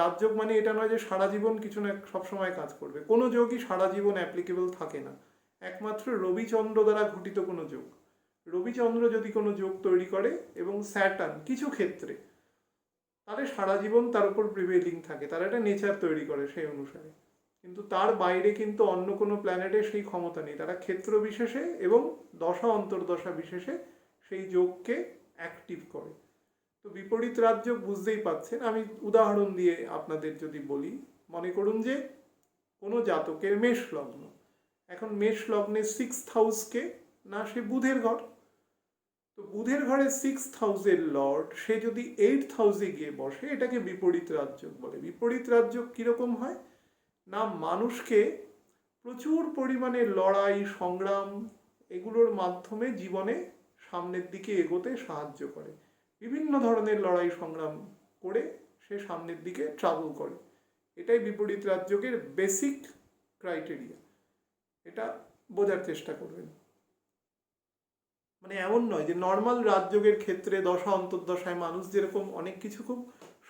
S1: রাজযোগ মানে এটা নয় যে সারা জীবন কিছু না সবসময় কাজ করবে, কোনো যোগই সারা জীবন অ্যাপ্লিকেবল থাকে না। একমাত্র রবিচন্দ্র দ্বারা ঘটিত কোনো যোগ, রবিচন্দ্র যদি কোনো যোগ তৈরি করে এবং স্যাটার্ন কিছু ক্ষেত্রে, তাহলে সারা জীবন তার উপর প্রিভেইলিং থাকে, তারা একটা নেচার তৈরি করে সেই অনুসারে। কিন্তু তার বাইরে কিন্তু অন্য কোনো প্ল্যানেটে সেই ক্ষমতা নেই, তারা ক্ষেত্র বিশেষে এবং দশা অন্তর্দশা বিশেষে সেই যোগকে অ্যাক্টিভ করে। তো বিপরীত রাজযোগ বুঝতেই পাচ্ছেন। আমি উদাহরণ দিয়ে আপনাদের যদি বলি, মনে করুন যে কোনো জাতকের মেষ লগ্ন, এখন মেষ লগ্নের 6th হাউসকে না, সে বুধের ঘর, তো বুধের ঘরে 6th হাউসের লর্ড সে যদি 8th হাউসে গিয়ে বসে, এটাকে বিপরীত রাজযোগ বলে। বিপরীত রাজযোগ কীরকম হয় না, মানুষকে প্রচুর পরিমাণে লড়াই সংগ্রাম এগুলোর মাধ্যমে জীবনে সামনের দিকে এগোতে সাহায্য করে। বিভিন্ন ধরনের লড়াই সংগ্রাম করে সে সামনের দিকে ট্রাভেল করে। এটাই বিপরীত রাজযোগের বেসিক ক্রাইটেরিয়া, এটা বোঝার চেষ্টা করবেন। মানে এমন নয় যে নর্মাল রাজযোগের ক্ষেত্রে দশা অন্তর্দশায় মানুষ যেরকম অনেক কিছু খুব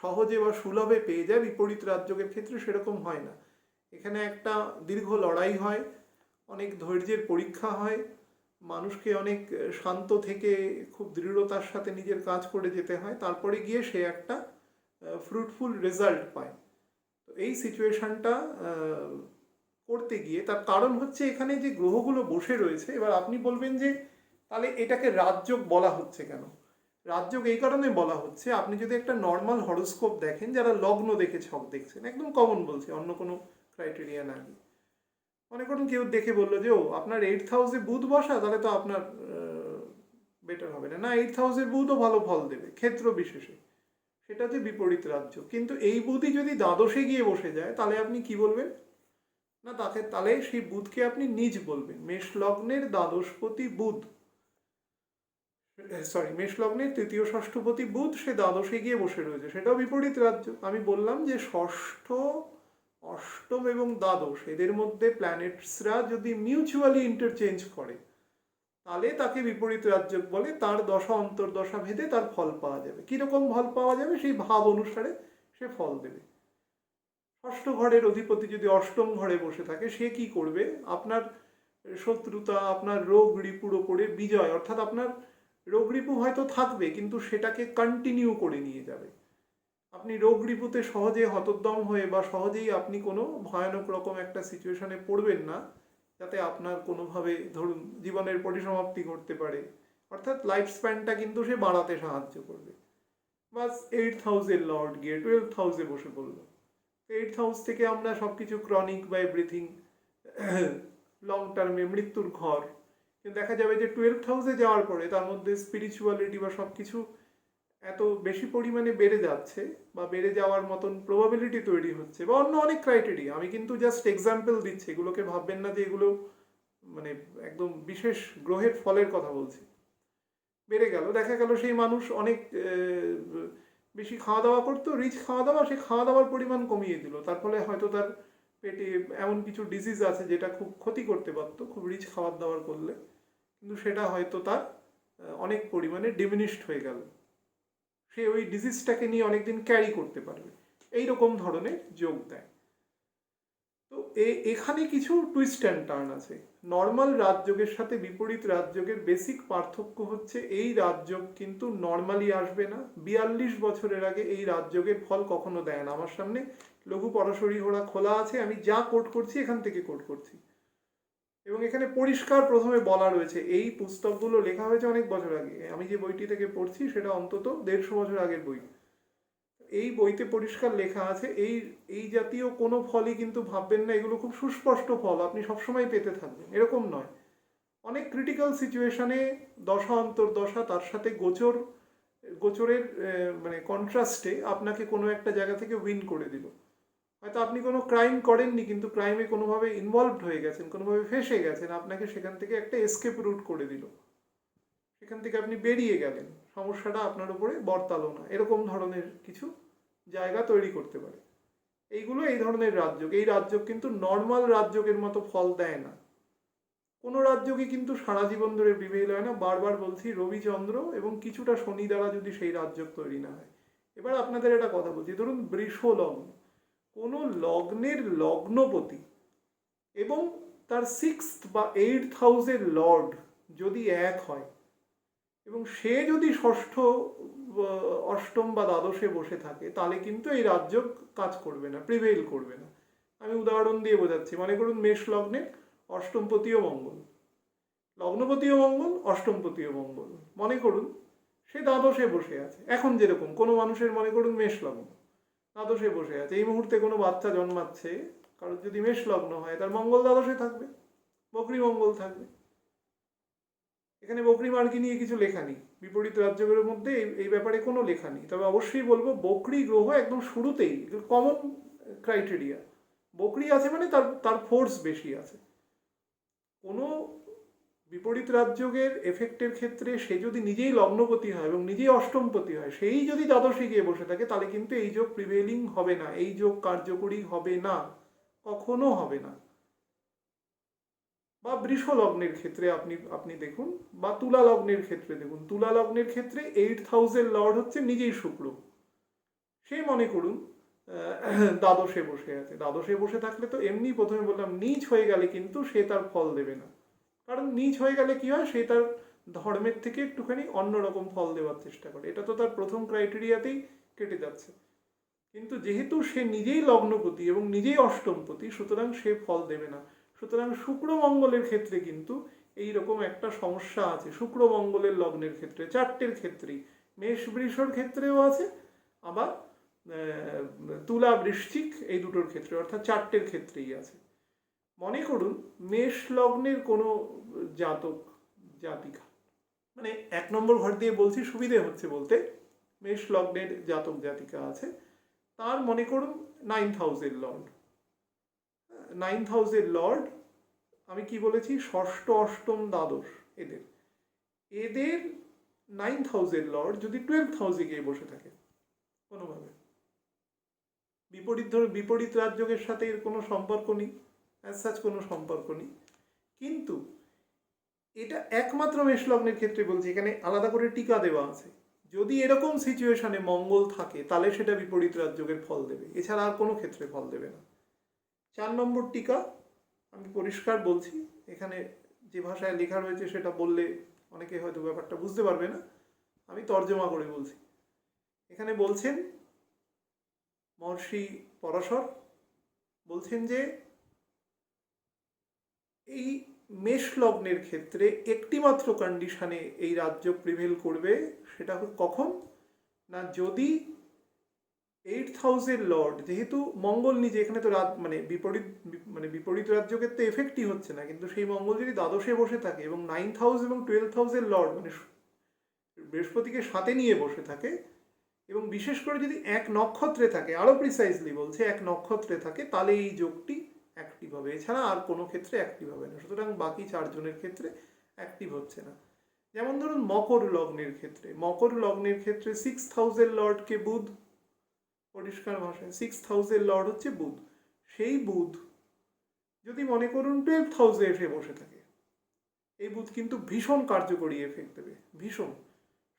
S1: সহজে বা সুলভে পেয়ে যায়, বিপরীত রাজযোগের ক্ষেত্রে সেরকম হয় না। এখানে একটা দীর্ঘ লড়াই হয়, অনেক ধৈর্যের পরীক্ষা হয়, মানুষকে অনেক শান্ত থেকে খুব দৃঢ়তার সাথে নিজের কাজ করে যেতে হয়, তারপরে গিয়ে সে একটা ফ্রুটফুল রেজাল্ট পায়। তো এই সিচুয়েশনটা করতে গিয়ে তার কারণ হচ্ছে এখানে যে গ্রহগুলো বসে রয়েছে। এবার আপনি বলবেন যে তাহলে এটাকে রাজযোগ বলা হচ্ছে কেন? রাজযোগ এই কারণে বলা হচ্ছে, আপনি যদি একটা নর্মাল হরোস্কোপ দেখেন, যারা লগ্ন দেখে ছক দেখছেন, একদম কমন বলছি, অন্য কোনো ক্রাইটেরিয়া না, মনে করুন কেউ দেখে বললো যে ও আপনার 8th হাউসে বুধ বসা, তাহলে তো আপনার বেটার হবে না। 8th হাউসের বুধও ভালো ফল দেবে ক্ষেত্র বিশেষে, সেটা হচ্ছে বিপরীত রাজ্য। কিন্তু এই বুধই যদি দ্বাদশে গিয়ে বসে যায়, তাহলে আপনি কি বলবেন না, তাহলে সেই বুধকে আপনি নিজ বলবেন। মেষ লগ্নের দ্বাদশপতি বুধ, মেষ লগ্নের তৃতীয় ষষ্ঠপতি বুধ সে দ্বাদশে গিয়ে বসে রয়েছে, সেটাও বিপরীত রাজ্য। আমি বললাম যে ষষ্ঠ, অষ্টম এবং দ্বাদশ এদের মধ্যে প্ল্যানেটসরা যদি মিউচুয়ালি ইন্টারচেঞ্জ করে, তাহলে তাকে বিপরীত রাজযোগ বলে। তার দশা অন্তর্দশা ভেদে তার ফল পাওয়া যাবে। কীরকম ফল পাওয়া যাবে, সেই ভাব অনুসারে সে ফল দেবে। ষষ্ঠ ঘরের অধিপতি যদি অষ্টম ঘরে বসে থাকে, সে কি করবে, আপনার শত্রুতা, আপনার রোগ রিপুর ওপরে বিজয়, অর্থাৎ আপনার রোগ রিপু হয়তো থাকবে কিন্তু সেটাকে কন্টিনিউ করে নিয়ে যাবে। আপনি রোগ রিপুতে সহজে হতোদ্যম হয়ে বা সহজেই আপনি কোনো ভয়ানক রকম একটা সিচুয়েশনে পড়বেন না, যাতে আপনার কোনোভাবে ধরুন জীবনের পরিসমাপ্তি ঘটতে পারে। অর্থাৎ লাইফ স্প্যানটা কিন্তু সে বাড়াতে সাহায্য করবে। বাস 8th হাউসের লর্ড গিয়ে 12th হাউসে বসে পড়লো। 8th হাউস থেকে আমরা সবকিছু ক্রনিক বা এভরিথিং, লং টার্মে মৃত্যুর ঘর, কিন্তু দেখা যাবে যে 12th হাউসে যাওয়ার পরে তার মধ্যে স্পিরিচুয়ালিটি বা সব কিছু এত বেশি পরিমাণে বেড়ে যাচ্ছে বা বেড়ে যাওয়ার মতন প্রবাবিলিটি তৈরি হচ্ছে, বা অন্য অনেক ক্রাইটেরিয়া, আমি কিন্তু জাস্ট এক্সাম্পল দিচ্ছি, এগুলোকে ভাববেন না যে এগুলো মানে একদম বিশেষ গ্রহের ফলের কথা বলছি। বেড়ে গেল, দেখা গেল সেই মানুষ অনেক বেশি খাওয়া দাওয়া করতো, রিচ খাওয়া দাওয়া, সে খাওয়া দাওয়ার পরিমাণ কমিয়ে দিল, তার ফলে হয়তো তার পেটে এমন কিছু ডিজিজ আছে যেটা খুব ক্ষতি করতে পারতো খুব রিচ খাবার দাবার করলে, কিন্তু সেটা হয়তো তার অনেক পরিমাণে ডিমিনিশড হয়ে গেল, সে ওই ডিজিজটাকে নিয়ে অনেকদিন ক্যারি করতে পারবে, এইরকম ধরনের যোগ দেয়। তো এখানে কিছু টুইস্ট অ্যান্ড টার্ন আছে। নর্মাল রাজযোগের সাথে বিপরীত রাজযোগের বেসিক পার্থক্য হচ্ছে এই রাজযোগ কিন্তু নর্মালি আসবে না। 42 বছরের আগে এই রাজযোগের ফল কখনো দেয় না। আমার সামনে লঘু পরাশরী ঘোড়া খোলা আছে, আমি যা কোট করছি এখান থেকে কোট করছি, এবং এখানে পরিষ্কার প্রথমে বলা রয়েছে, এই পুস্তকগুলো লেখা হয়েছে অনেক বছর আগে, আমি যে বইটি থেকে পড়ছি সেটা অন্তত 150 বছর আগের বই। এই বইতে পরিষ্কার লেখা আছে এই এই জাতীয় কোনো ফলই কিন্তু ভাববেন না এগুলো খুব সুস্পষ্ট ফল আপনি সবসময় পেতে থাকবেন, এরকম নয়। অনেক ক্রিটিক্যাল সিচুয়েশনে দশা অন্তর্দশা তার সাথে গোচরের মানে কন্ট্রাস্টে আপনাকে কোনো একটা জায়গা থেকে উইন করে দিল। হয়তো আপনি কোনো ক্রাইম করেননি, কিন্তু ক্রাইমে কোনোভাবে ইনভলভড হয়ে গেছেন, কোনোভাবে ফেঁসে গেছেন, আপনাকে সেখান থেকে একটা এসকেপ রুট করে দিল, সেখান থেকে আপনি বেরিয়ে গেলেন, সমস্যাটা আপনার উপরে বর্তালো না, এরকম ধরনের কিছু জায়গা তৈরি করতে পারে। এইগুলো এই ধরনের রাজযোগ। এই রাজযোগ কিন্তু নর্মাল রাজযোগের মতো ফল দেয় না। কোনো রাজযোগই কিন্তু সারা জীবন ধরে প্রিভেইল হয় না। বারবার বলছি, রবিচন্দ্র এবং কিছুটা শনি দ্বারা যদি সেই রাজযোগ তৈরি না হয়। এবার আপনাদের একটা কথা বলছি, ধরুন বৃষ লগ্ন, কোনো লগ্নের লগ্নপতি এবং তার 6th বা 8th হাউসের লর্ড যদি এক হয়, এবং সে যদি ষষ্ঠ, অষ্টম বা দ্বাদশে বসে থাকে, তাহলে কিন্তু এই রাজযোগ কাজ করবে না, প্রিভেইল করবে না। আমি উদাহরণ দিয়ে বোঝাচ্ছি, মনে করুন মেষ লগ্নে অষ্টমপতিও মঙ্গল, লগ্নপতিও মঙ্গল, অষ্টমপতিও মঙ্গল, মনে করুন সে দ্বাদশে বসে আছে। এখন যেরকম কোনো মানুষের মনে করুন মেষ লগ্ন, দ্বাদশে বসে আছে, এই মুহূর্তে কোনো বাচ্চা জন্মাচ্ছে, কারোর যদি মেষ লগ্ন হয় তার মঙ্গল দ্বাদশে থাকবে, বকরি মঙ্গল থাকবে। এখানে বকরি মার্কি নিয়ে কিছু লেখা নেই, বিপরীত রাজ্যগুলোর মধ্যে এই ব্যাপারে কোনো লেখা নেই। তবে অবশ্যই বলবো, বকরি গ্রহ একদম শুরুতেই কমন ক্রাইটেরিয়া, বকরি আছে মানে তার তার ফোর্স বেশি আছে। কোনো বিপরীত রাজযোগের এফেক্টের ক্ষেত্রে সে যদি নিজেই লগ্নপতি হয় এবং নিজেই অষ্টমপতি হয়, সেই যদি দ্বাদশে গিয়ে বসে থাকে, তাহলে কিন্তু এই যোগ প্রিভেইলিং হবে না, এই যোগ কার্যকরী হবে না, কখনো হবে না। বা বৃষ লগ্নের ক্ষেত্রে আপনি আপনি দেখুন, বা তুলা লগ্নের ক্ষেত্রে দেখুন, তুলা লগ্নের ক্ষেত্রে 8th হাউসের লর্ড হচ্ছে নিজেই শুক্র, সে মনে করুন দ্বাদশে বসে আছে। দ্বাদশে বসে থাকলে তো এমনি প্রথমে বললাম নীচ হয়ে গেলে কিন্তু সে তার ফল দেবে না, কারণ নীচ হয়ে গেলে কি হয়, সে তার ধর্মের থেকে একটুখানি অন্যরকম ফল দেওয়ার চেষ্টা করে, এটা তো তার প্রথম ক্রাইটেরিয়াতেই কেটে যাচ্ছে। কিন্তু যেহেতু সে নিজেই লগ্নপতি এবং নিজেই অষ্টমপতি, সুতরাং সে ফল দেবে না। সুতরাং শুক্র মঙ্গলের ক্ষেত্রে কিন্তু এইরকম একটা সমস্যা আছে, শুক্র মঙ্গলের লগ্নের ক্ষেত্রে, চারটের ক্ষেত্রেই, মেষ বৃষর ক্ষেত্রেও আছে, আবার তুলা বৃশ্চিক এই দুটোর ক্ষেত্রে, অর্থাৎ চারটের ক্ষেত্রেই আছে। মনে করুন মেষ লগ্নের কোনো জাতক জাতিকা, মানে 1 নম্বর ঘর দিয়ে বলছি সুবিধে হচ্ছে বলতে, মেষ লগ্নের জাতক জাতিকা আছে, তার মনে করুন 9th হাউসের লর্ড, 9th হাউসের লর্ড, আমি কি বলেছি, ষষ্ঠ অষ্টম দ্বাদশ, এদের এদের 9th হাউসের লর্ড যদি 12th হাউসে গিয়ে বসে থাকে কোনোভাবে, বিপরীত রাজযোগের সাথে এর কোনো সম্পর্ক নেই, অ্যাজ সাচ কোনো সম্পর্ক নেই, কিন্তু এটা একমাত্র মেষ লগ্নের ক্ষেত্রে বলছি, এখানে আলাদা করে টিকা দেওয়া আছে। যদি এরকম সিচুয়েশনে মঙ্গল থাকে, তাহলে সেটা বিপরীত রাজযোগের ফল দেবে, এছাড়া আর কোনো ক্ষেত্রে ফল দেবে না। 4 নম্বর টিকা, আমি পরিষ্কার বলছি, এখানে যে ভাষায় লেখা রয়েছে সেটা বললে অনেকে হয়তো ব্যাপারটা বুঝতে পারবে না, আমি তর্জমা করে বলছি। এখানে বলছেন মহর্ষি পরাশর বলছেন যে এই মেষ লগ্নের ক্ষেত্রে একটিমাত্র কন্ডিশনে এই রাজ্য প্রিভেল করবে, সেটা কখন না যদি 8th হাউসের লর্ড, যেহেতু মঙ্গল নিজে এখানে তো বিপরীত রাজযোগের তো এফেক্টই হচ্ছে না, কিন্তু সেই মঙ্গল যদি দ্বাদশে বসে থাকে এবং 9th হাউস এবং 12th হাউসের লর্ড মানে বৃহস্পতিকে সাথে নিয়ে বসে থাকে, এবং বিশেষ করে যদি এক নক্ষত্রে থাকে, আরও প্রিসাইজলি বলছে এক নক্ষত্রে থাকে, তাহলে এই যোগটি অ্যাক্টিভ হবে, এছাড়া আর কোনো ক্ষেত্রে অ্যাক্টিভ হবে না। সুতরাং বাকি 4 জনের ক্ষেত্রে অ্যাক্টিভ হচ্ছে না। যেমন ধরুন মকর লগ্নের ক্ষেত্রে 6th হাউসের লর্ডকে বুধ, পরিষ্কার ভাষায় 6th হাউসের লর্ড হচ্ছে বুধ, সেই বুধ যদি মনে করুন 12th হাউসে এসে বসে থাকে, এই বুধ কিন্তু ভীষণ কার্যকরী এফেক্ট দেবে, ভীষণ।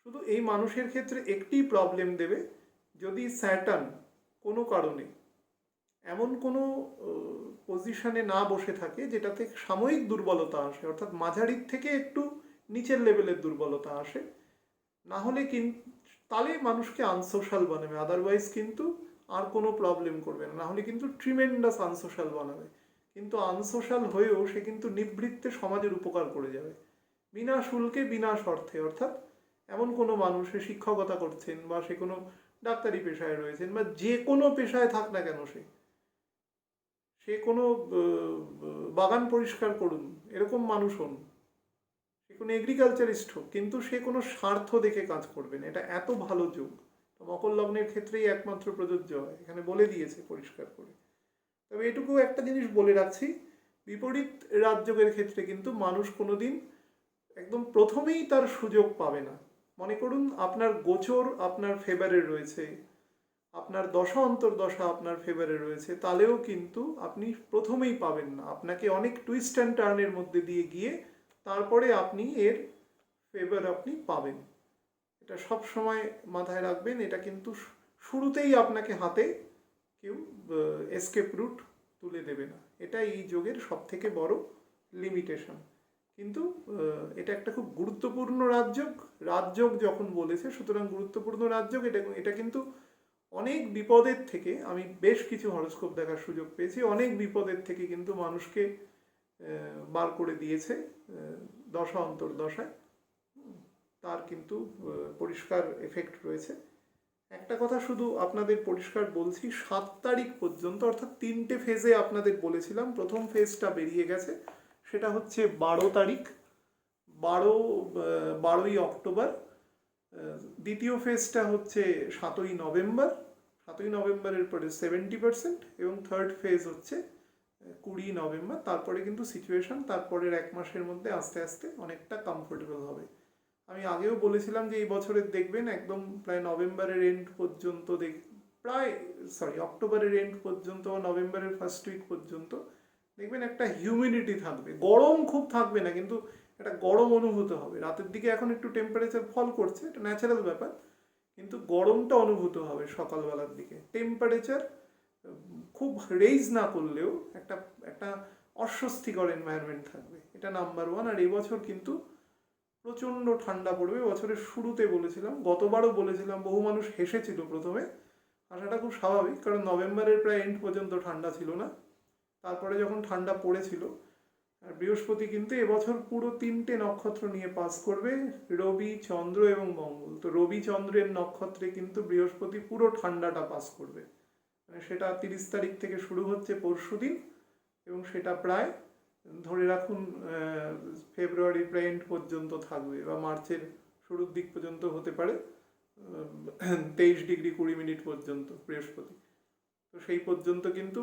S1: শুধু এই মানুষের ক্ষেত্রে একটি প্রবলেম দেবে, যদি স্যাটার্ন কোনো কারণে এমন কোনো পজিশনে না বসে থাকে যেটাতে সাময়িক দুর্বলতা আসে, অর্থাৎ মাঝারির থেকে একটু নিচের লেভেলের দুর্বলতা আসে, না হলে কিন্তু তাহলে মানুষকে আনসোশ্যাল বানাবে, আদারওয়াইজ কিন্তু আর কোনো প্রবলেম করবে না, হলে কিন্তু ট্রিমেন্ডাস আনসোশ্যাল বানাবে। কিন্তু আনসোশ্যাল হয়েও সে কিন্তু নিবৃত্তে সমাজের উপকার করে যাবে, বিনা শুল্কে বিনা শর্তে। অর্থাৎ এমন কোনো মানুষ, সে শিক্ষকতা করছেন বা সে কোনো ডাক্তারি পেশায় রয়েছেন বা যে কোনো পেশায় থাক না কেন, সে কোনো বাগান পরিষ্কার করুন এরকম মানুষ হন, সে কোনো এগ্রিকালচারিস্ট হোক, কিন্তু সে কোনো স্বার্থ দেখে কাজ করবে না। এটা এত ভালো যোগ, মকর লগ্নের ক্ষেত্রেই একমাত্র প্রযোজ্য হয়, এখানে বলে দিয়েছে পরিষ্কার করে। তবে এটুকু একটা জিনিস বলে রাখছি, বিপরীত রাজযোগের ক্ষেত্রে কিন্তু মানুষ কোনোদিন একদম প্রথমেই তার সুযোগ পাবে না। মনে করুন আপনার গোচর আপনার ফেভারে রয়েছে, আপনার দশা অন্তর্দশা আপনার ফেভারে রয়েছে, তাহলেও কিন্তু আপনি প্রথমেই পাবেন না, আপনাকে অনেক টুইস্ট অ্যান্ড টার্নের মধ্যে দিয়ে গিয়ে তারপরে আপনি এর ফেভার আপনি পাবেন। এটা সব সময় মাথায় রাখবেন, এটা কিন্তু শুরুতেই আপনাকে হাতে কেউ এসকেপ রুট তুলে দেবে না, এটা এই যোগের সব থেকে বড় লিমিটেশন। কিন্তু এটা একটা খুব গুরুত্বপূর্ণ রাজযোগ যখন বলেছে, সুতরাং গুরুত্বপূর্ণ রাজযোগ এটা কিন্তু অনেক বিপদের থেকে, আমি বেশ কিছু হরোস্কোপ দেখার সুযোগ পেয়েছি, অনেক বিপদের থেকে কিন্তু মানুষকে বার করে দিয়েছে দশা অন্তর্দশায়, তার কিন্তু পরিষ্কার এফেক্ট রয়েছে। একটা কথা শুধু আপনাদের পরিষ্কার বলছি, 7 তারিখ পর্যন্ত, অর্থাৎ 3টে ফেজে আপনাদের বলেছিলাম, প্রথম ফেজটা বেরিয়ে গেছে, সেটা হচ্ছে 12 তারিখ, 12ই অক্টোবর। দ্বিতীয় ফেজটা হচ্ছে 7ই নভেম্বর, 7ই নভেম্বরের পরে 70%, এবং থার্ড ফেজ হচ্ছে 20 নভেম্বর। তারপরে কিন্তু সিচুয়েশন তারপরের 1 মাসের মধ্যে আস্তে আস্তে অনেকটা কমফোর্টেবল হবে। আমি আগেও বলেছিলাম যে এই বছরের দেখবেন একদম প্রায় নভেম্বরের এন্ড পর্যন্ত, অক্টোবরের এন্ড পর্যন্ত, নভেম্বরের ফার্স্ট উইক পর্যন্ত দেখবেন একটা হিউমিডিটি থাকবে, গরম খুব থাকবে না, কিন্তু একটা গরম অনুভূত হবে। রাতের দিকে এখন একটু টেম্পারেচার ফল করছে, এটা ন্যাচারাল ব্যাপার, কিন্তু গরমটা অনুভূত হবে সকালবেলার দিকে। টেম্পারেচার খুব রেইজ না করলেও একটা অস্বস্তিকর এনভায়রনমেন্ট থাকবে, এটা নাম্বার 1। আর এবছর কিন্তু প্রচণ্ড ঠান্ডা পড়বে, বছরের শুরুতে বলেছিলাম, গতবারও বলেছিলাম, বহু মানুষ হেসেছিল প্রথমে, হাসাটা খুব স্বাভাবিক, কারণ নভেম্বরের প্রায় এন্ড পর্যন্ত ঠান্ডা ছিল না, তারপরে যখন ঠান্ডা পড়েছিল। আর বৃহস্পতি কিন্তু এবছর পুরো 3টে নক্ষত্র নিয়ে পাস করবে, রবি, চন্দ্র এবং মঙ্গল। তো রবি চন্দ্রের নক্ষত্রে কিন্তু বৃহস্পতি পুরো ঠান্ডাটা পাস করবে, মানে সেটা 30 তারিখ থেকে শুরু হচ্ছে পরশুদিন, এবং সেটা প্রায় ধরে রাখুন ফেব্রুয়ারির প্রায় এন্ড পর্যন্ত থাকবে, বা মার্চের শুরুর দিক পর্যন্ত হতে পারে, 23 ডিগ্রি 20 মিনিট পর্যন্ত বৃহস্পতি। তো সেই পর্যন্ত কিন্তু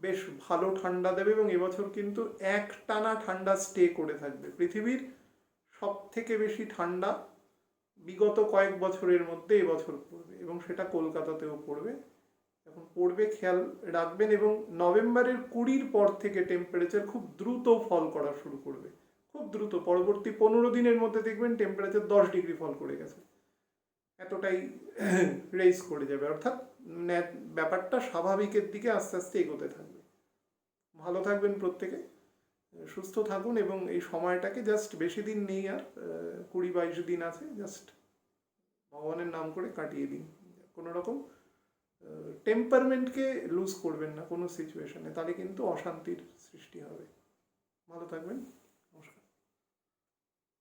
S1: বেশ ভালো ঠান্ডা দেবে, এবং এবছর কিন্তু একটানা ঠান্ডা স্টে করে থাকবে। পৃথিবীর সব থেকে বেশি ঠান্ডা বিগত কয়েক বছরের মধ্যে এবছর পড়বে, এবং সেটা কলকাতাতেও পড়বে। এখন পড়বে, খেয়াল রাখবেন। এবং নভেম্বরের 20 পর থেকে টেম্পারেচার খুব দ্রুত ফল করা শুরু করবে, খুব দ্রুত। পরবর্তী 15 দিনের মধ্যে দেখবেন টেম্পারেচার 10 ডিগ্রি ফল করে গেছে, এতটাই রেইজ করে যাবে। অর্থাৎ ব্যাপারটা স্বাভাবিকের দিকে আস্তে আস্তে এগোতে থাকবে। ভালো থাকবেন প্রত্যেকে, সুস্থ থাকুন, এবং এই সময়টাকে জাস্ট, বেশি দিন নেই আর, 20-22 দিন আছে, জাস্ট ভগবানের নাম করে কাটিয়ে দিন। কোনো রকম টেম্পারমেন্টকে লুজ করবেন না কোনো সিচুয়েশনে, তাহলে কিন্তু অশান্তির সৃষ্টি হবে। ভালো থাকবেন।